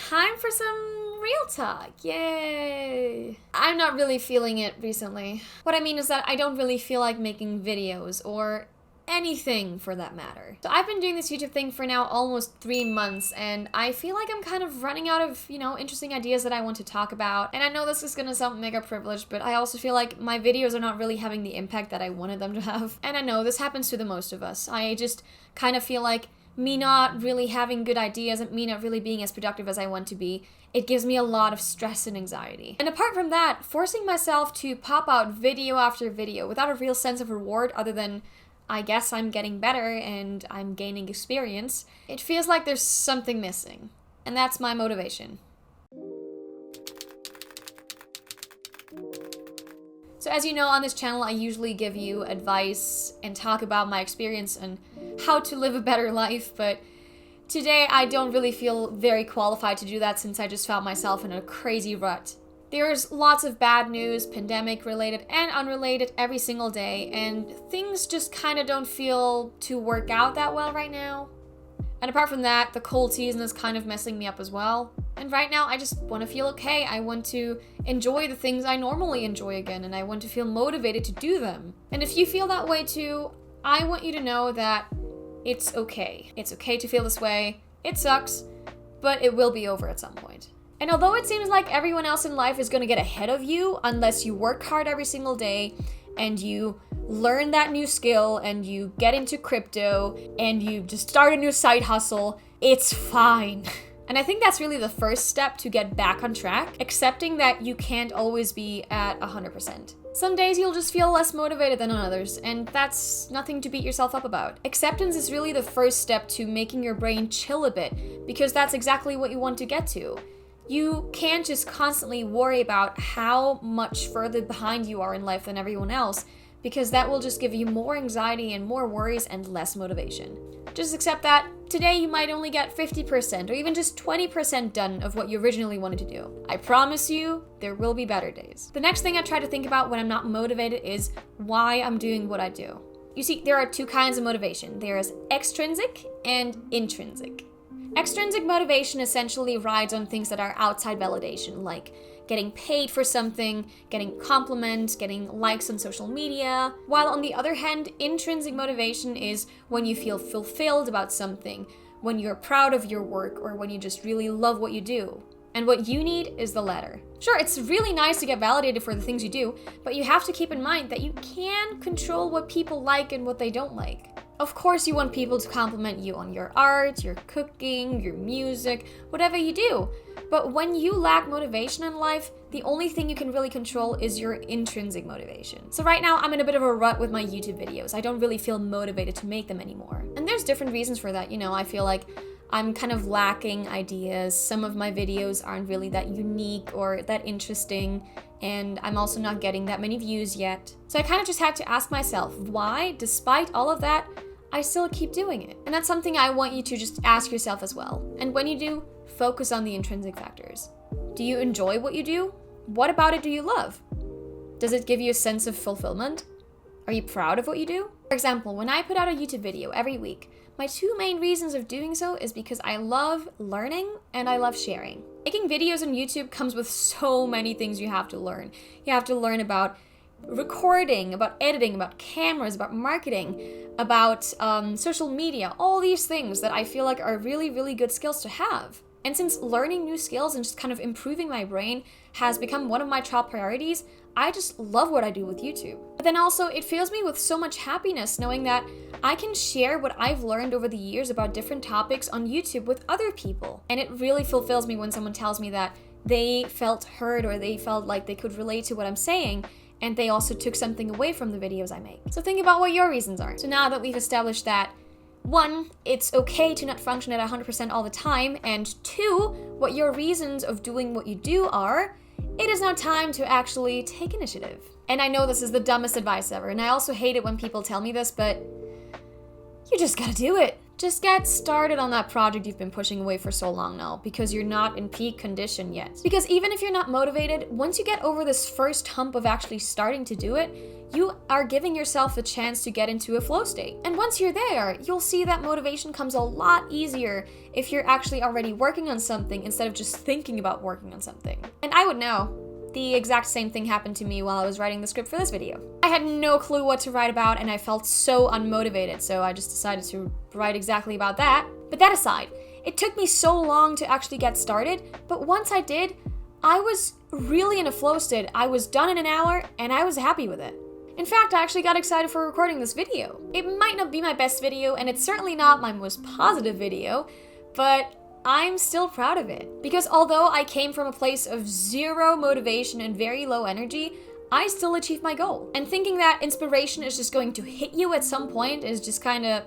time for some real talk. Yay! I'm not really feeling it recently. What I mean is that I don't really feel like making videos or anything for that matter. So I've been doing this YouTube thing for now almost 3 months, and I feel like I'm kind of running out of, interesting ideas that I want to talk about. And I know this is gonna sound mega privileged, but I also feel like my videos are not really having the impact that I wanted them to have. And I know this happens to the most of us. I just kind of feel like me not really having good ideas and me not really being as productive as I want to be, it gives me a lot of stress and anxiety. And apart from that, forcing myself to pop out video after video without a real sense of reward other than I guess I'm getting better and I'm gaining experience, it feels like there's something missing. And that's my motivation. So as you know, on this channel, I usually give you advice and talk about my experience and how to live a better life, but today I don't really feel very qualified to do that since I just found myself in a crazy rut. There's lots of bad news, pandemic related and unrelated, every single day, and things just kind of don't feel to work out that well right now. And apart from that, the cold season is kind of messing me up as well. And right now, I just want to feel okay. I want to enjoy the things I normally enjoy again, and I want to feel motivated to do them. And if you feel that way too, I want you to know that it's okay. It's okay to feel this way. It sucks, but it will be over at some point. And although it seems like everyone else in life is going to get ahead of you unless you work hard every single day and you learn that new skill and you get into crypto and you just start a new side hustle, it's fine. And I think that's really the first step to get back on track, accepting that you can't always be at 100%. Some days you'll just feel less motivated than on others, and that's nothing to beat yourself up about. Acceptance is really the first step to making your brain chill a bit, because that's exactly what you want to get to. You can't just constantly worry about how much further behind you are in life than everyone else, because that will just give you more anxiety and more worries and less motivation. Just accept that today you might only get 50% or even just 20% done of what you originally wanted to do. I promise you, there will be better days. The next thing I try to think about when I'm not motivated is why I'm doing what I do. You see, there are two kinds of motivation. There is extrinsic and intrinsic. Extrinsic motivation essentially rides on things that are outside validation, like getting paid for something, getting compliments, getting likes on social media. While on the other hand, intrinsic motivation is when you feel fulfilled about something, when you're proud of your work, or when you just really love what you do. And what you need is the latter. Sure, it's really nice to get validated for the things you do, but you have to keep in mind that you can control what people like and what they don't like. Of course, you want people to compliment you on your art, your cooking, your music, whatever you do. But when you lack motivation in life, the only thing you can really control is your intrinsic motivation. So right now, I'm in a bit of a rut with my YouTube videos. I don't really feel motivated to make them anymore. And there's different reasons for that. I feel like I'm kind of lacking ideas. Some of my videos aren't really that unique or that interesting, and I'm also not getting that many views yet. So I kind of just had to ask myself, why, despite all of that, I still keep doing it? And that's something I want you to just ask yourself as well. And when you do, focus on the intrinsic factors. Do you enjoy what you do? What about it do you love? Does it give you a sense of fulfillment? Are you proud of what you do? For example, when I put out a YouTube video every week, my two main reasons of doing so is because I love learning and I love sharing. Making videos on YouTube comes with so many things you have to learn. You have to learn about recording, about editing, about cameras, about marketing, about social media, all these things that I feel like are really, really good skills to have. And since learning new skills and just kind of improving my brain has become one of my top priorities, I just love what I do with YouTube. But then also, it fills me with so much happiness knowing that I can share what I've learned over the years about different topics on YouTube with other people. And it really fulfills me when someone tells me that they felt heard or they felt like they could relate to what I'm saying, and they also took something away from the videos I make. So think about what your reasons are. So now that we've established that, 1, it's okay to not function at 100% all the time, and 2, what your reasons of doing what you do are, it is now time to actually take initiative. And I know this is the dumbest advice ever, and I also hate it when people tell me this, but you just gotta do it. Just get started on that project you've been pushing away for so long now, because you're not in peak condition yet. Because even if you're not motivated, once you get over this first hump of actually starting to do it, you are giving yourself a chance to get into a flow state. And once you're there, you'll see that motivation comes a lot easier if you're actually already working on something instead of just thinking about working on something. And I would know. The exact same thing happened to me while I was writing the script for this video. I had no clue what to write about and I felt so unmotivated, so I just decided to write exactly about that. But that aside, it took me so long to actually get started, but once I did, I was really in a flow state. I was done in an hour and I was happy with it. In fact, I actually got excited for recording this video. It might not be my best video and it's certainly not my most positive video, but I'm still proud of it. Because although I came from a place of zero motivation and very low energy, I still achieved my goal. And thinking that inspiration is just going to hit you at some point is just kind of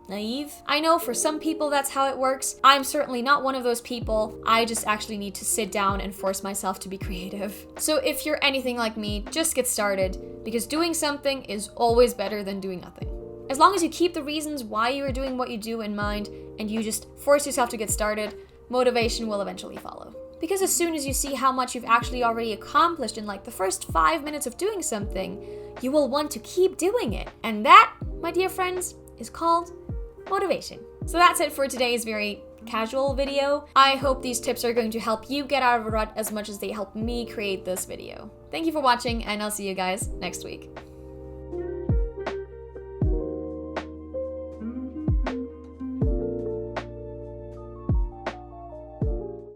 naive. I know for some people that's how it works. I'm certainly not one of those people. I just actually need to sit down and force myself to be creative. So if you're anything like me, just get started, because doing something is always better than doing nothing. As long as you keep the reasons why you are doing what you do in mind and you just force yourself to get started, motivation will eventually follow. Because as soon as you see how much you've actually already accomplished in like the first 5 minutes of doing something, you will want to keep doing it. And that, my dear friends, is called motivation. So that's it for today's very casual video. I hope these tips are going to help you get out of a rut as much as they helped me create this video. Thank you for watching, and I'll see you guys next week.